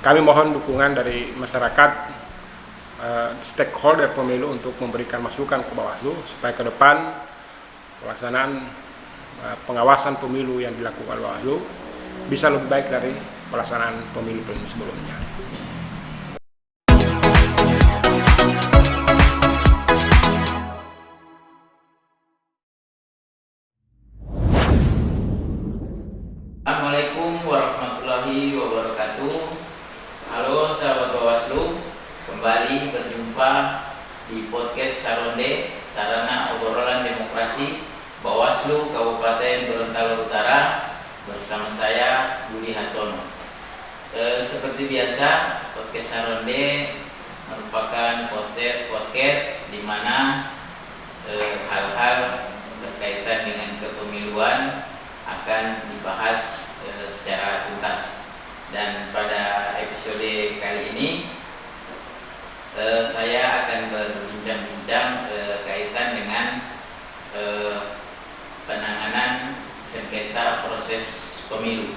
kami mohon dukungan dari masyarakat, stakeholder pemilu untuk memberikan masukan ke Bawaslu supaya ke depan pelaksanaan pengawasan pemilu yang dilakukan Bawaslu bisa lebih baik dari pelaksanaan pemilu sebelumnya. Assalamualaikum warahmatullahi wabarakatuh. Halo sahabat Bawaslu, kembali berjumpa di podcast Saronde, Sarana Obrolan Demokrasi Bawaslu Kabupaten Gorontalo Utara, bersama saya Budi Hartono. Seperti biasa, podcast Saronde merupakan konsep podcast di mana hal-hal berkaitan dengan kepemiluan akan dibahas secara tuntas. Dan pada episode kali ini saya akan berbincang-bincang kaitan dengan penanganan sengketa proses pemilu.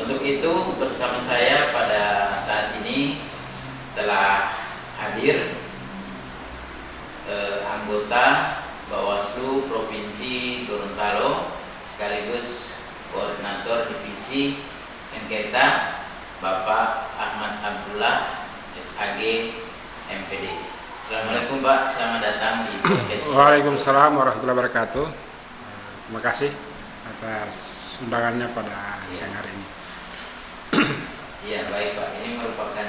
Untuk itu bersama saya pada saat ini telah hadir anggota Bawaslu Provinsi Gorontalo sekaligus Koordinator Divisi Sengketa Bapak Ahmad Abdullah SAG MPD. Assalamualaikum Pak, selamat datang di podcast. Waalaikumsalam warahmatullahi wabarakatuh. Terima kasih atas undangannya pada siang hari ini. Iya baik Pak, ini merupakan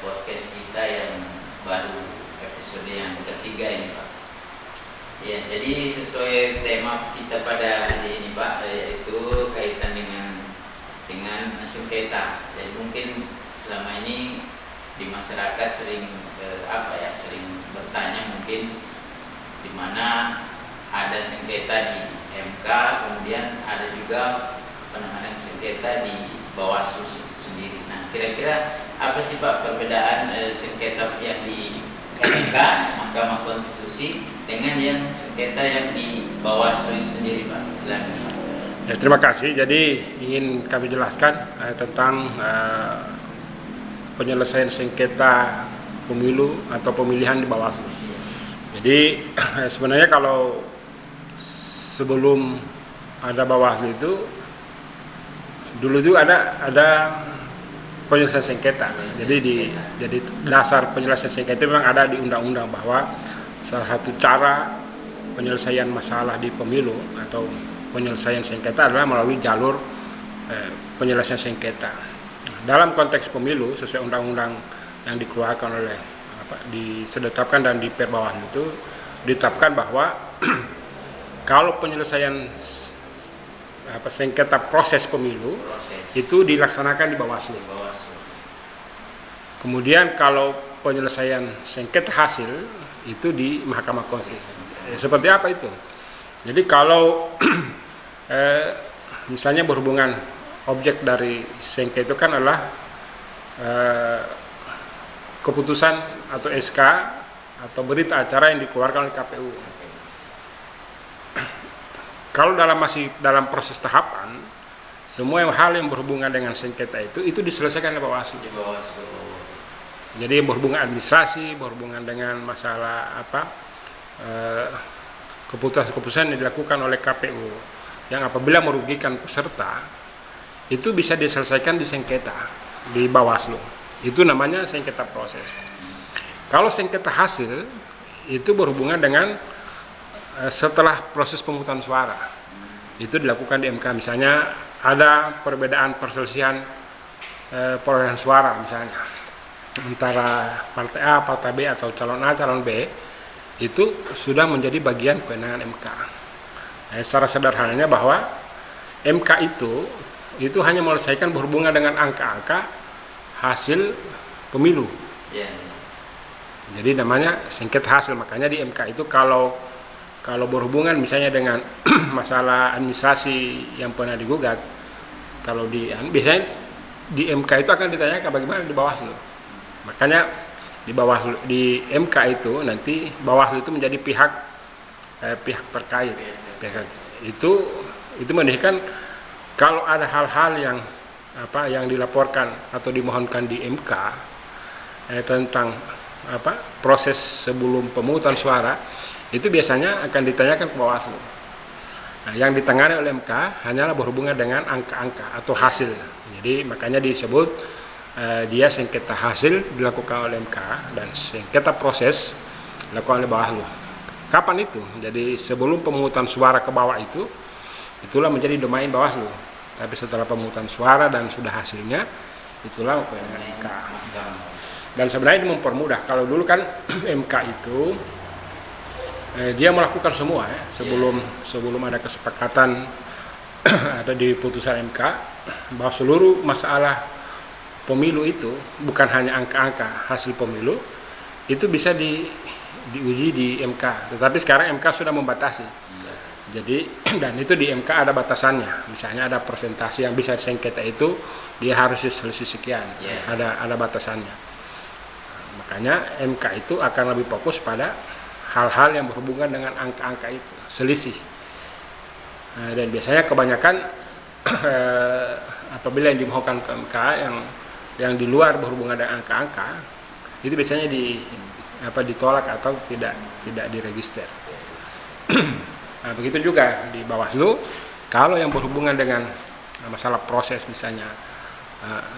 podcast kita yang baru, episode yang ketiga ini Pak. Ya, jadi sesuai tema kita pada hari ini Pak, yaitu kaitan dengan sengketa. Jadi mungkin selama ini di masyarakat sering sering bertanya mungkin di mana ada sengketa di MK, kemudian ada juga penanganan sengketa di Bawaslu sendiri. Nah, kira-kira apa sih Pak perbedaan sengketa yang di MK, Mahkamah Konstitusi, dengan yang sengketa yang di Bawaslu itu sendiri Pak? Silakan Pak. Ya, terima kasih. Jadi ingin kami jelaskan tentang penyelesaian sengketa pemilu atau pemilihan di Bawaslu. Jadi sebenarnya kalau sebelum ada Bawaslu itu dulu juga ada penyelesaian sengketa. Jadi dasar penyelesaian sengketa memang ada di undang-undang bahwa salah satu cara penyelesaian masalah di pemilu atau penyelesaian sengketa adalah melalui jalur penyelesaian sengketa. Dalam konteks pemilu sesuai undang-undang yang dikeluarkan oleh ditetapkan dan di Perbawaslu itu ditetapkan bahwa kalau penyelesaian sengketa proses pemilu itu dilaksanakan di Bawaslu. Kemudian kalau penyelesaian sengketa hasil itu di Mahkamah Konstitusi. Seperti apa itu? Jadi kalau misalnya berhubungan objek dari sengketa itu kan adalah keputusan atau SK atau berita acara yang dikeluarkan oleh KPU. Kalau masih dalam proses tahapan, semua hal yang berhubungan dengan sengketa itu diselesaikan oleh Bawaslu. Jadi berhubungan administrasi, berhubungan dengan masalah keputusan yang dilakukan oleh KPU yang apabila merugikan peserta itu bisa diselesaikan di sengketa di Bawaslu. Itu namanya sengketa proses. Kalau sengketa hasil itu berhubungan dengan setelah proses pemungutan suara. Itu dilakukan di MK. Misalnya ada perbedaan perselisihan perolehan suara misalnya antara partai A, partai B atau calon A, calon B, itu sudah menjadi bagian kewenangan MK. Secara sederhananya bahwa MK itu hanya menyelesaikan berhubungan dengan angka-angka hasil pemilu. Jadi namanya sengketa hasil. Makanya di MK itu kalau berhubungan misalnya dengan masalah administrasi yang pernah digugat, biasanya di MK itu akan ditanyakan bagaimana di Bawaslu. Makanya di MK itu nanti Bawaslu itu menjadi pihak terkait. Itu menunjukkan kalau ada hal-hal yang yang dilaporkan atau dimohonkan di MK tentang proses sebelum pemungutan suara itu biasanya akan ditanyakan ke Bawaslu. Nah, yang ditangani oleh MK hanyalah berhubungan dengan angka-angka atau hasil. Jadi makanya disebut dia sengketa hasil dilakukan oleh MK dan sengketa proses dilakukan oleh Bawaslu. Kapan itu? Jadi sebelum pemungutan suara ke bawah itulah menjadi domain Bawaslu. Tapi setelah pemungutan suara dan sudah hasilnya, itulah MK. Dan sebenarnya ini mempermudah. Kalau dulu kan MK itu dia melakukan semua sebelum ada kesepakatan ada di putusan MK bahwa seluruh masalah pemilu itu bukan hanya angka-angka hasil pemilu itu bisa diuji di MK. Tetapi sekarang MK sudah membatasi. Jadi dan itu di MK ada batasannya. Misalnya ada persentase yang bisa sengketa itu dia harus selisih sekian. Ada batasannya. Makanya MK itu akan lebih fokus pada hal-hal yang berhubungan dengan angka-angka itu, selisih. Dan biasanya kebanyakan apabila yang dimohonkan ke MK yang di luar berhubungan dengan angka-angka itu biasanya ditolak atau tidak diregister. Nah, begitu juga di Bawaslu, kalau yang berhubungan dengan masalah proses misalnya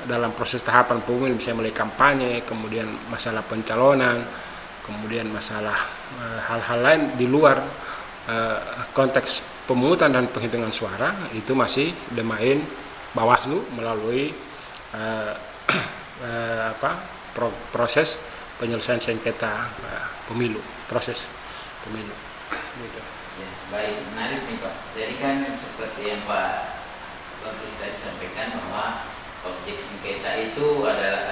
dalam proses tahapan pemilu misalnya mulai kampanye, kemudian masalah pencalonan, kemudian masalah hal-hal lain di luar konteks pemungutan dan penghitungan suara itu masih domain Bawaslu melalui proses penyelesaian sengketa pemilu, proses pemilu. Gitu. Ya, baik, menarik nih Pak. Jadi kan seperti yang Pak Lutfi tadi sampaikan bahwa objek sengketa itu adalah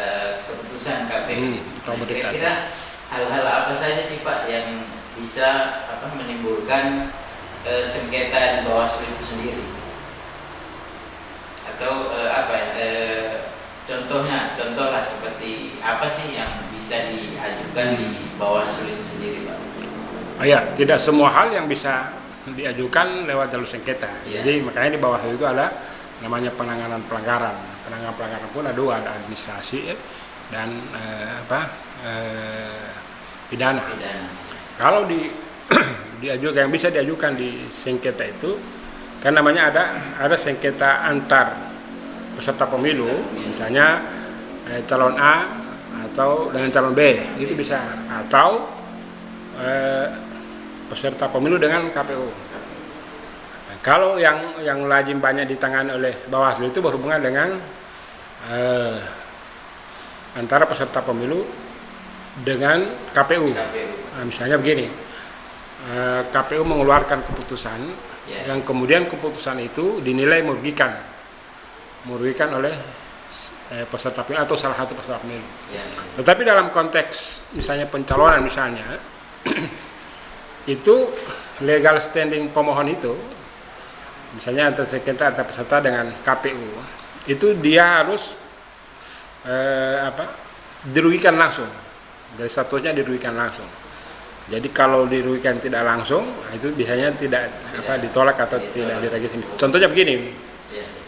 keputusan KPU. Kira-kira hal-hal apa saja sih Pak yang bisa menimbulkan sengketa di Bawaslu itu sendiri? Atau contohlah seperti apa sih yang bisa diajukan di Bawaslu itu sendiri Pak? Tidak semua hal yang bisa diajukan lewat jalur sengketa. Jadi makanya di Bawaslu itu ada namanya penanganan pelanggaran. Penanganan pelanggaran pun ada dua, ada administrasi dan pidana. Kalau diajukan yang bisa diajukan di sengketa itu kan namanya ada sengketa antar peserta pemilu, misalnya calon A atau dengan calon B itu bisa, atau peserta pemilu dengan KPU. Nah, kalau yang lazim banyak ditangani oleh Bawaslu itu berhubungan dengan antara peserta pemilu dengan KPU. Nah, misalnya begini, KPU mengeluarkan keputusan yang kemudian keputusan itu dinilai merugikan oleh peserta pemilu atau salah satu peserta pemilu. Tetapi dalam konteks misalnya pencalonan misalnya itu legal standing pemohon itu misalnya antara sengketa antar peserta dengan KPU itu dia harus dirugikan langsung, dari statusnya dirugikan langsung. Jadi kalau dirugikan tidak langsung itu biasanya tidak ditolak atau tidak diregistrasi. Contohnya begini,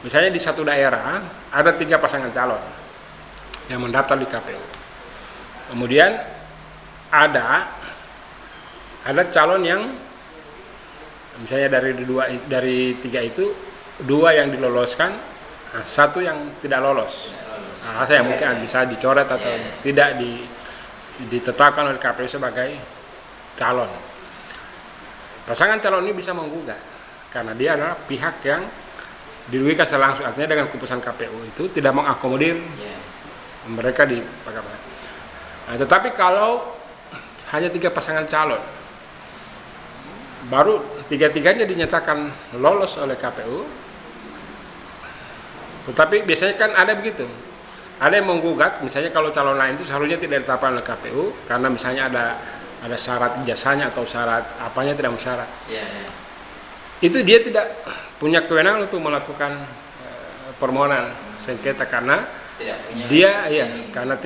misalnya di satu daerah ada 3 pasangan calon yang mendaftar di KPU, kemudian ada calon yang misalnya dari 3 itu 2 yang diloloskan, 1 yang tidak lolos. Saya mungkin bisa dicoret atau tidak ditetapkan oleh KPU sebagai calon. Pasangan calon ini bisa menggugat karena dia adalah pihak yang dirugikan secara langsung, artinya dengan keputusan KPU itu tidak mengakomodir mereka di PKP. Nah, tetapi kalau hanya 3 pasangan calon baru 3-3-nya dinyatakan lolos oleh KPU, tetapi biasanya kan ada begitu, ada yang menggugat misalnya kalau calon lain itu seharusnya tidak ditetapkan oleh KPU karena misalnya ada syarat ijazahnya atau syarat apanya tidak mensyarat. Itu dia tidak punya kewenangan untuk melakukan permohonan sengketa karena karena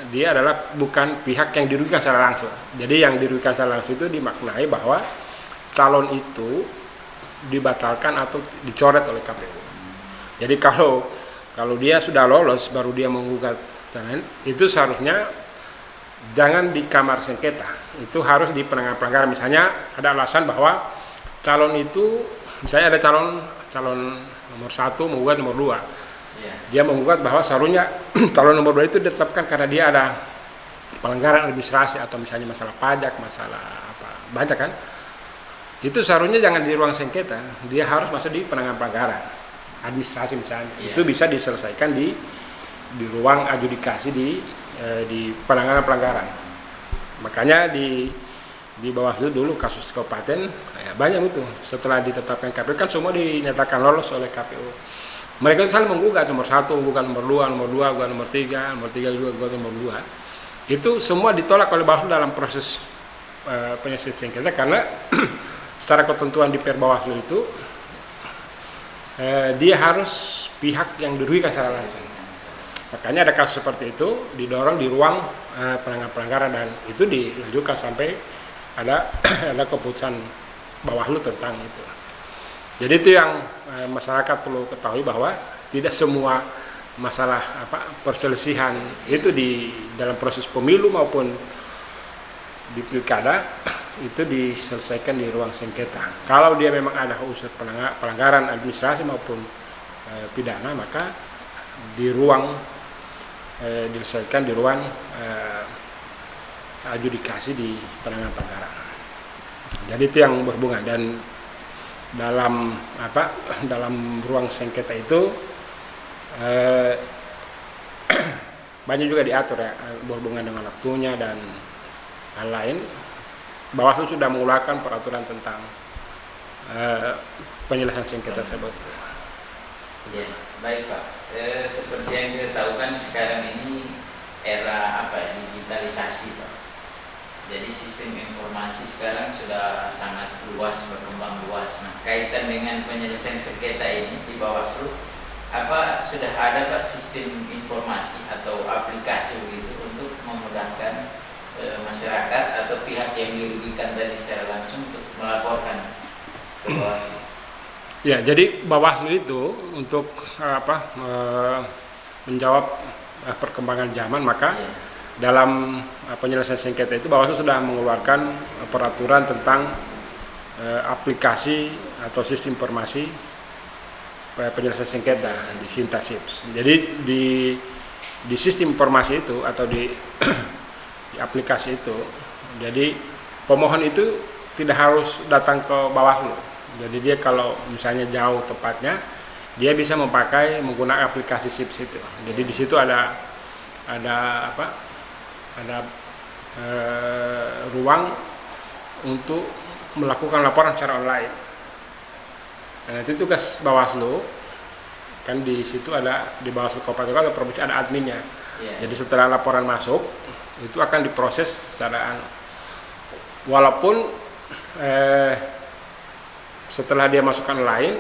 dia adalah bukan pihak yang dirugikan secara langsung. Jadi yang dirugikan secara langsung itu dimaknai bahwa calon itu dibatalkan atau dicoret oleh KPU. Jadi kalau Kalau dia sudah lolos baru dia menggugat dan lain, itu seharusnya jangan di kamar sengketa, itu harus di penanganan pelanggaran. Misalnya ada alasan bahwa calon itu, misalnya ada calon nomor 1 menggugat nomor 2, dia menggugat bahwa seharusnya calon nomor 2 itu ditetapkan karena dia ada pelanggaran administrasi atau misalnya masalah pajak, masalah apa banyak kan, itu seharusnya jangan di ruang sengketa, dia harus masuk di penanganan pelanggaran administrasi misalnya. Itu bisa diselesaikan di ruang adjudikasi di penanganan pelanggaran. Makanya di Bawaslu dulu kasus kabupaten banyak itu, setelah ditetapkan KPU kan semua dinyatakan lolos oleh KPU. Mereka saling menggugat nomor 1, menggugat nomor 2, nomor 2, menggugat nomor 3, nomor 3 juga menggugat nomor 2. Itu semua ditolak oleh Bawaslu dalam proses penyelesaian sengketa karena secara ketentuan di Perbawaslu itu dia harus pihak yang dirugikan secara langsung. Makanya ada kasus seperti itu didorong di ruang penanganan pelanggaran dan itu dilanjutkan sampai ada keputusan Bawaslu tentang itu. Jadi itu yang masyarakat perlu ketahui bahwa tidak semua masalah perselisihan itu di dalam proses pemilu maupun di pilkada itu diselesaikan di ruang sengketa. Kalau dia memang ada unsur pelanggaran administrasi maupun pidana, maka di ruang diselesaikan di ruang adjudikasi di penanganan pelanggaran. Jadi itu yang berhubungan, dan dalam ruang sengketa itu banyak juga diatur ya, berhubungan dengan waktunya dan lain-lain. Bawaslu sudah mengeluarkan peraturan tentang penyelesaian sengketa tersebut. Ya, baik Pak. Seperti yang kita tahu kan sekarang ini era digitalisasi Pak. Jadi sistem informasi sekarang sudah sangat luas, berkembang luas. Nah, kaitan dengan penyelesaian sengketa ini di Bawaslu, sudah ada Pak sistem informasi atau aplikasi begitu untuk memudahkan masyarakat atau pihak yang dirugikan tadi secara langsung untuk melaporkan ke Bawaslu? Ya, jadi Bawaslu itu untuk menjawab perkembangan zaman, maka dalam penyelesaian sengketa itu Bawaslu sudah mengeluarkan peraturan tentang aplikasi atau sistem informasi penyelesaian sengketa di Sintasips. Jadi di sistem informasi itu atau di aplikasi itu, jadi pemohon itu tidak harus datang ke Bawaslu. Jadi dia kalau misalnya jauh tepatnya, dia bisa menggunakan aplikasi SIPS itu. Jadi di situ ada ruang untuk melakukan laporan secara online. Dan itu tugas Bawaslu, kan di situ ada di Bawaslu Kabupaten atau provinsi ada adminnya. Jadi setelah laporan masuk itu akan diproses secara walaupun setelah dia masukkan lain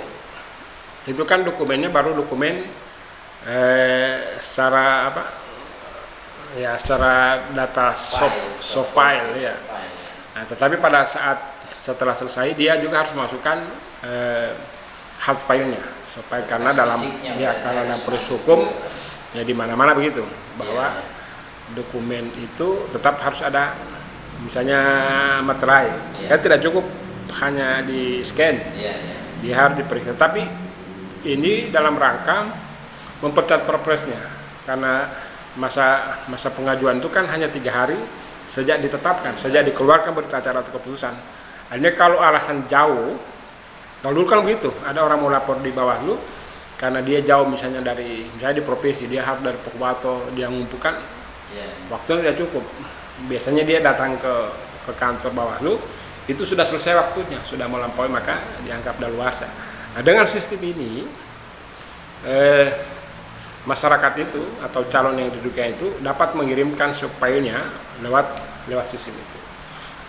itu kan dokumennya baru dokumen secara secara data soft file ya. Nah, tetapi pada saat setelah selesai dia juga harus masukkan hard file-nya, soft file, karena dalam proses hukum ya di mana-mana begitu bahwa dokumen itu tetap harus ada misalnya materai, kan tidak cukup hanya di scan, dia harus diperiksa. Tapi ini dalam rangka mempercepat prosesnya, karena masa pengajuan itu kan hanya 3 hari sejak ditetapkan, sejak dikeluarkan berita acara atau keputusan. Artinya kalau alasan jauh, kalau dulu kan begitu, ada orang mau lapor di Bawaslu karena dia jauh misalnya di provinsi, dia harus dari Pokwato, dia mengumpulkan waktunya tidak cukup. Biasanya dia datang ke kantor Bawaslu, itu sudah selesai waktunya, sudah melampaui, maka dianggap daluarsa. Nah, dengan sistem ini masyarakat itu atau calon yang diduga itu dapat mengirimkan filenya lewat sistem itu.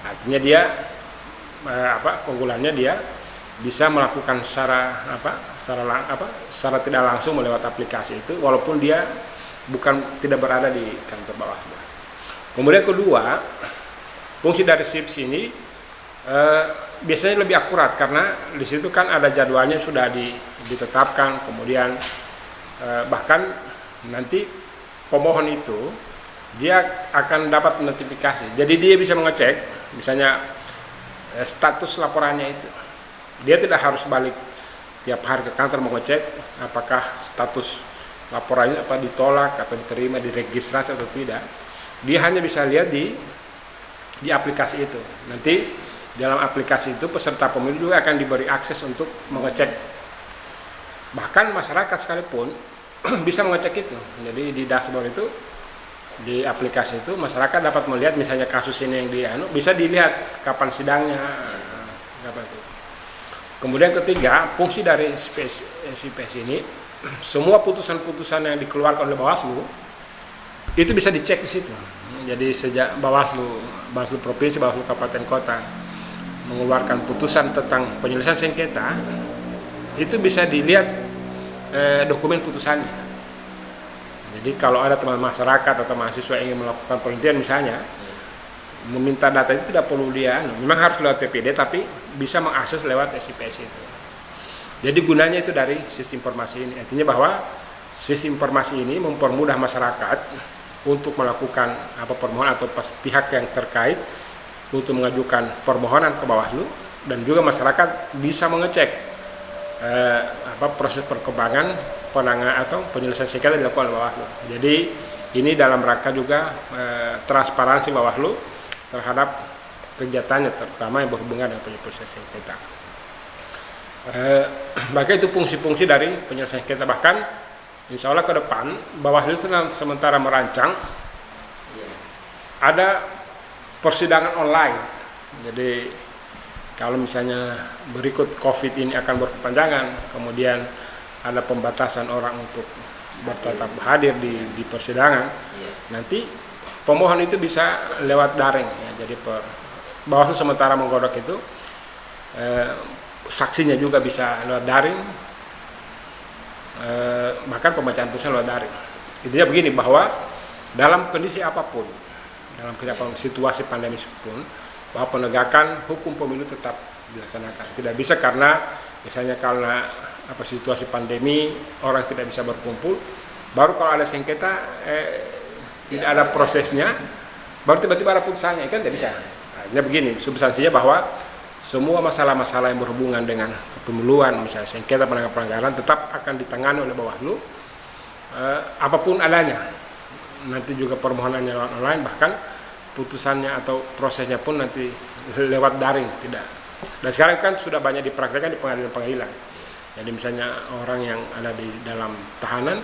Artinya dia keunggulannya dia bisa melakukan secara tidak langsung melewat aplikasi itu, walaupun dia tidak berada di kantor Bawaslu. Kemudian kedua, fungsi dari SIPS ini biasanya lebih akurat karena di situ kan ada jadwalnya sudah ditetapkan, kemudian Bahkan nanti pemohon itu dia akan dapat notifikasi. Jadi dia bisa mengecek misalnya status laporannya itu. Dia tidak harus balik tiap hari ke kantor mengecek apakah status laporannya apa ditolak atau diterima, diregistrasi atau tidak. Dia hanya bisa lihat di aplikasi itu. Nanti dalam aplikasi itu peserta pemilu juga akan diberi akses untuk mengecek. Bahkan masyarakat sekalipun bisa mengecek itu. Jadi di dashboard itu, di aplikasi itu masyarakat dapat melihat misalnya kasus ini yang bisa dilihat kapan sidangnya. Kemudian ketiga, fungsi dari SIPS ini, semua putusan-putusan yang dikeluarkan oleh Bawaslu itu bisa dicek di situ. Jadi sejak Bawaslu provinsi, Bawaslu kabupaten kota mengeluarkan putusan tentang penyelesaian sengketa, itu bisa dilihat dokumen putusannya. Jadi kalau ada teman masyarakat atau mahasiswa yang ingin melakukan penelitian misalnya, meminta data itu tidak perlu dia, memang harus lewat PPD tapi bisa mengakses lewat SIPS itu. Jadi gunanya itu dari sistem informasi ini, artinya bahwa sistem informasi ini mempermudah masyarakat untuk melakukan permohonan atau pihak yang terkait untuk mengajukan permohonan ke Bawaslu, dan juga masyarakat bisa mengecek proses perkembangan penanganan atau penyelesaian sengketa dilakukan oleh Bawaslu. Jadi ini dalam rangka juga transparansi Bawaslu terhadap kegiatannya, terutama yang berhubungan dengan penyelesaian sengketa. Maka itu fungsi-fungsi dari penyelesaian sengketa. Bahkan insya Allah ke depan Bawaslu sementara merancang ada persidangan online. Jadi kalau misalnya berikut COVID ini akan berkepanjangan, kemudian ada pembatasan orang untuk bertetap hadir di persidangan, nanti pemohon itu bisa lewat daring. Ya. Jadi Bawaslu sementara menggodok itu, saksinya juga bisa lewat daring, bahkan pembacaan putusan lewat daring. Intinya begini, bahwa dalam kondisi apapun, dalam situasi pandemi pun, bahwa penegakan hukum pemilu tetap dilaksanakan. Tidak bisa karena misalnya karena situasi pandemi orang tidak bisa berkumpul, baru kalau ada sengketa tidak ada prosesnya, baru tiba-tiba ada putusannya, kan tidak bisa. Artinya begini, substansinya bahwa semua masalah-masalah yang berhubungan dengan kepemiluan, misalnya sengketa pelanggaran tetap akan ditangani oleh Bawaslu, apapun adanya. Nanti juga permohonannya lewat online, bahkan putusannya atau prosesnya pun nanti lewat daring, tidak. Dan sekarang kan sudah banyak dipraktekkan di pengadilan-pengadilan. Jadi misalnya orang yang ada di dalam tahanan,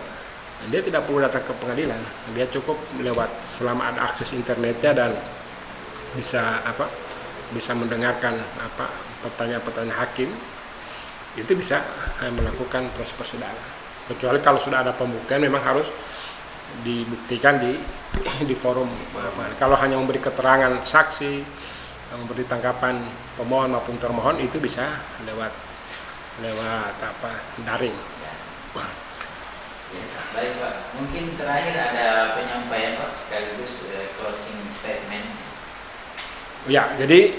dia tidak perlu datang ke pengadilan, dia cukup lewat, selama ada akses internetnya dan bisa mendengarkan pertanyaan-pertanyaan hakim, itu bisa melakukan proses persidangan. Kecuali kalau sudah ada pembuktian, memang harus dibuktikan di forum. Kalau hanya memberi keterangan saksi, memberi tanggapan pemohon maupun termohon, itu bisa lewat daring. Ya, baik Pak, mungkin terakhir ada penyampaian Pak sekaligus closing statement. Ya, jadi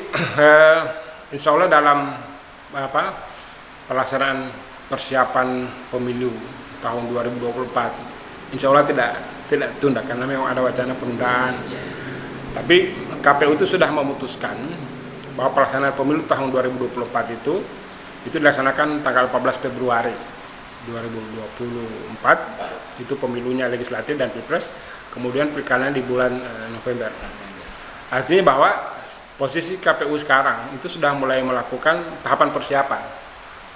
insya Allah dalam pelaksanaan persiapan pemilu tahun 2024, insya Allah tidak tunda, karena memang ada wacana penundaan. Tapi KPU itu sudah memutuskan bahwa pelaksanaan pemilu tahun 2024 itu dilaksanakan tanggal 14 Februari 2024, itu pemilunya legislatif dan pilpres, kemudian pilkada di bulan November. Artinya bahwa posisi KPU sekarang itu sudah mulai melakukan tahapan persiapan.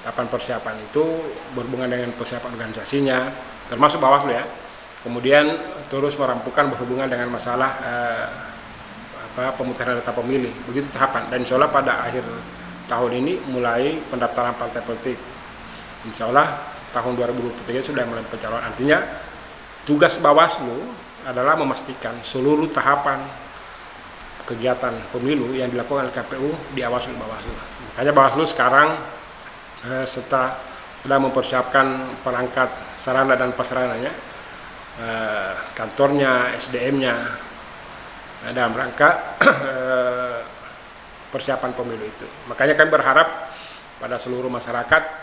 Tahapan persiapan itu berhubungan dengan persiapan organisasinya, termasuk Bawaslu ya. Kemudian terus merampukan berhubungan dengan masalah pemutaran data pemilih. Begitu tahapan. Dan insya Allah pada akhir tahun ini mulai pendaftaran partai politik. Insya Allah tahun 2023 sudah mulai pencalonan. Artinya tugas Bawaslu adalah memastikan seluruh tahapan kegiatan pemilu yang dilakukan oleh KPU diawasi oleh Bawaslu. Makanya Bawaslu sekarang setelah mempersiapkan perangkat sarana dan prasarananya, kantornya, SDM-nya, dalam rangka persiapan pemilu itu. Makanya kami berharap pada seluruh masyarakat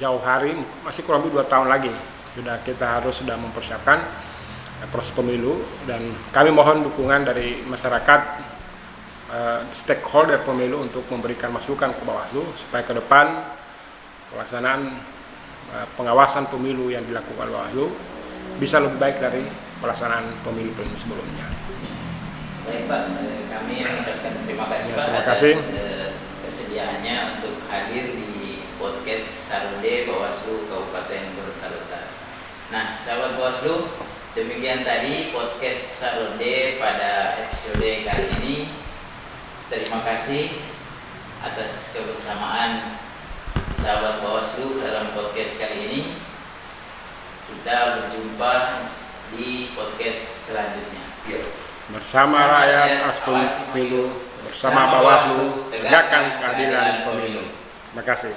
jauh hari, masih kurang lebih 2 tahun lagi kita sudah mempersiapkan proses pemilu, dan kami mohon dukungan dari masyarakat, stakeholder pemilu untuk memberikan masukan ke Bawaslu supaya ke depan pelaksanaan pengawasan pemilu yang dilakukan Bawaslu bisa lebih baik dari pelaksanaan pemilu sebelumnya. Baik Pak, kami mengucapkan terima kasih Pak terima kasih atas kesediaannya untuk hadir di podcast Sarode Bawaslu Kabupaten Gorontalo Utara. Nah, sahabat Bawaslu, demikian tadi podcast Sarode pada episode kali ini. Terima kasih atas kebersamaan sahabat Bawaslu dalam podcast kali ini. Kita berjumpa di podcast selanjutnya. Bersama rakyat aspun pemilu, bersama Bawaslu tegakkan keadilan pemilu. Terima kasih.